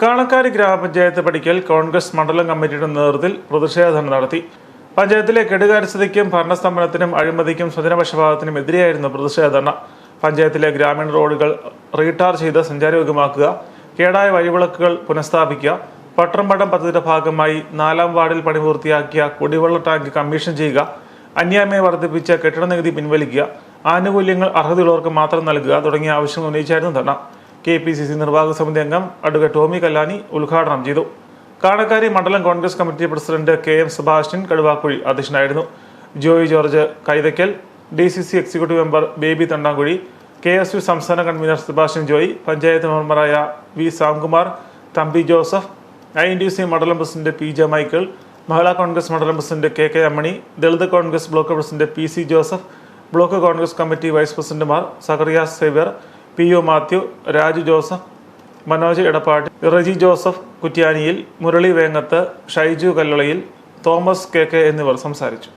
കാണക്കാരി ഗ്രാമപഞ്ചായത്ത് പടിക്കൽ കോൺഗ്രസ് മണ്ഡലം കമ്മിറ്റിയുടെ നേതൃത്വത്തിൽ പ്രതിഷേധം നടത്തി. പഞ്ചായത്തിലെ കെടുകാര്യസ്ഥതയ്ക്കും ഭരണസ്തംഭനത്തിനും അഴിമതിക്കും സ്വജനപക്ഷപാതത്തിനും എതിരെയായിരുന്നു പ്രതിഷേധം. പഞ്ചായത്തിലെ ഗ്രാമീണ റോഡുകൾ റീടാർ ചെയ്ത് സഞ്ചാരയോഗ്യമാക്കുക, കേടായ വഴിവിളക്കുകൾ പുനഃസ്ഥാപിക്കുക, പട്ടംപടം പദ്ധതിയുടെ ഭാഗമായി 4-ാം വാർഡിൽ പണി പൂർത്തിയാക്കിയ കുടിവെള്ള ടാങ്ക് കമ്മീഷൻ ചെയ്യുക, അന്യായമായി വർദ്ധിപ്പിച്ച കെട്ടിട നികുതി പിൻവലിക്കുക, ആനുകൂല്യങ്ങൾ അർഹതയുള്ളവർക്ക് മാത്രം നൽകുക തുടങ്ങിയ ആവശ്യങ്ങൾ ഉന്നയിച്ചായിരുന്നു ധർണ. KPCC നിർവാഹക സമിതി അംഗം അഡ്വക്കേറ്റ് ടോമി കല്ലാനി ഉദ്ഘാടനം ചെയ്തു. കാണക്കാരി മണ്ഡലം Congress committee president KM Sebastian Kaduvakuzhi അധ്യക്ഷനായിരുന്നു. Joy George Kaithakkal, DCC executive member Baby Thandankuzhi, KSU സംസ്ഥാന കൺവീനർ സെബാസ്റ്റ്യൻ ജോയി, പഞ്ചായത്ത് മെമ്പർമാരായ V സാംകുമാർ, തമ്പി ജോസഫ്, INTC മണ്ഡലം പ്രസിഡന്റ് PJ മൈക്കിൾ, മഹിളാ കോൺഗ്രസ് മണ്ഡലം president KK Ammini, Dalit Congress block president PC Joseph, block Congress committee vice പ്രസിഡന്റുമാർ സക്കറിയാസ് സേവ്യർ, PO മാത്യു, രാജു ജോസഫ്, മനോജ് എടപ്പാടി, റെജി ജോസഫ് കുറ്റ്യാനിയിൽ, മുരളി വേങ്ങത്ത്, ഷൈജു കല്ലളയിൽ, തോമസ് KK എന്നിവർ സംസാരിച്ചു.